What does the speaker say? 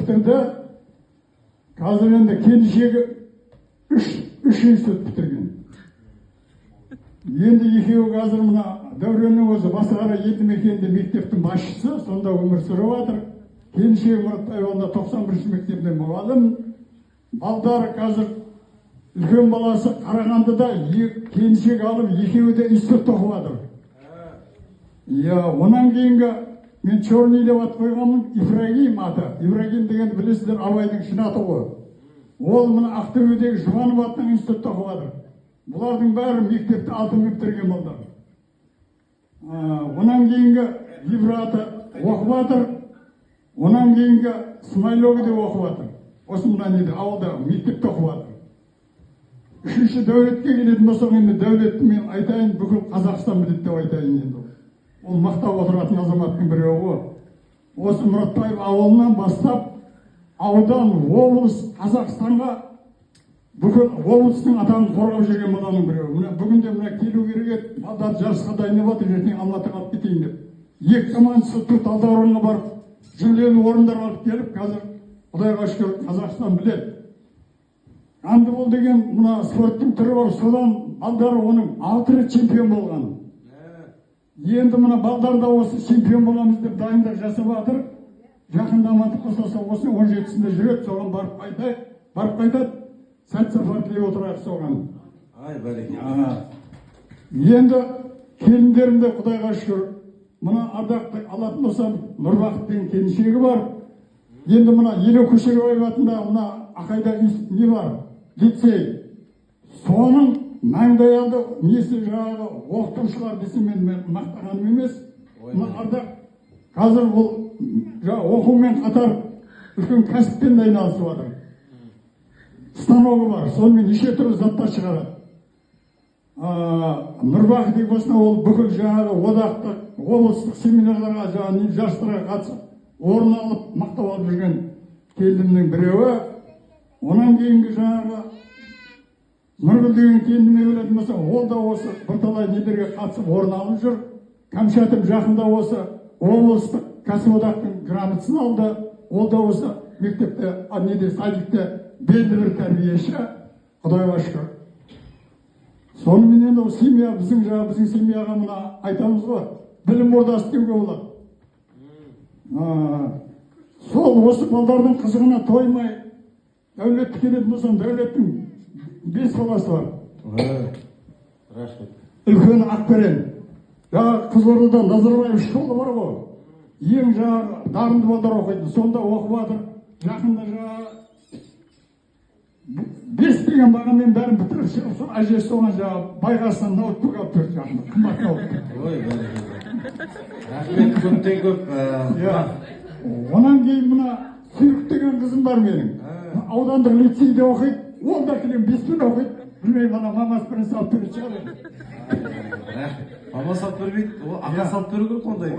бітірді. Қазір енді келіншегі үш институт бітірген. Енді екеуі қазір мына Дәуреннің өзі Басықара елді мекенінде мектептің басшысы, сонда өмір сүріп жатыр. Келіншегі Мұратбаеванда 91-ші мектебінде мұғалім. Балдары қазір үлкен баласы Қарағандыда, келіншек алып екеуі де институтта оқып жатыр. Онан кейінгі мен Черный деп ат қойғанмын, Ибрагим аты. Ибрагим дегенді білесіздер, Абайдың шын аты ғой. Ол мына Ақтөбедегі Жұбанов атының институтта оқып жатыр. Бұлардың бәрі мектепті алтын бітірген балдар. Онан кейінгі Ибраты оқып жатыр. Онан кейінгі Смайловы деп оқып жатыр. Осы мына неде, ауылда мектепте оқып жатыр. Үшінші дәулетке келетін болсақ, енді дәулетті мен айтайын, бүкіл Қазақстан біледі деп айтайын енді. Ол мақтап отыратын азаматтың біреуі ғой. Осы Мұратбаев ауылынан бастап, аудан, облыс, Қазақстанға бүкіл облыстың атағын қорғап жүрген баланың біреуі. Бүгінде мына келу керек еді, балдар жарысқа дайындап жатыр, ертең Алматыға алып кетейін деп. Екі командасы Талдықорғанға барып, жүлделі орындар алып келіп, қазір Құдайға шүкір Қазақстан біледі. Гандбол деген мына спорттың түрі бар, содан балдары оның 6 рет чемпион болған. Енді мына балдар да осы чемпион боламыз деп дайындық жасап жатыр. Жақында амандық қосылса осы 17-сінде жүреді, соған барып қайтады. Сәт сапар тілеп отырайық соған. Ай, бәрекелді. Енді келіндерімде Құдайға шүкір, мына ардақты алатын болсам, Нұрбақыт деген келіншегі бар. Енді мына Елеу Көшербаев атында мына Ақайда не бар? Лицей. Соның маңдайалды несі жаңағы оқытушылар десе мен мақтағаным емес. Ардақ қазір бұл оқумен қатар үлкен кәсіппен айналысып жатыр. Станогы бар, сонымен неше түрлі заттар шығарады. Нұрбақыт деген болсына ол бүкіл жаңағы одақтық, облыстық семинарларға, жаңағы жастарға қатысып, орын алып, мақтап алып жүрген келінімнің біреуі. Онан кейінгі жаңағы Нұргүл деген келініме білетін болса, ол да осы бірталай нелерге қатысып орын алып жүр. Кәмшатым жақында осы облыстық кәсіподақтың грамотасын алды. Ол да осы мектепте, садикте белді бір тәрбиеші. Құдайға шүкір. Сонымен енді семья, біздің семьяға мына айтамыз ғой, білім ордасы деуге болады. Сол осы балдардың қызығына тоймай, дәулетті келетін болсам, дәулеттің 5 баласы бар. Рахмет. Үлкені Ақберен. Қызылордада Назарбаев школы бар ғой. Ең жаңағы дарынды балдар оқиды. Сонда оқып жатыр. Жақында 5 деген бағамен бәрін бітіріп шығып, сол әжесі соған байғасынан ноутбук алып берді жақында. Қымбат ноутбук. Ой, бәрекелді. Рахмет, көптен көп. Онан кейін мына Сүйрік деген қызым бар менің. Аудандық лицейде оқиды. Ол да келем 5-пен оқиды. Білмеймін, ана мамасы бірін салып береді шығар. Мама салып бермейді, ол аға салып беру керек ондай.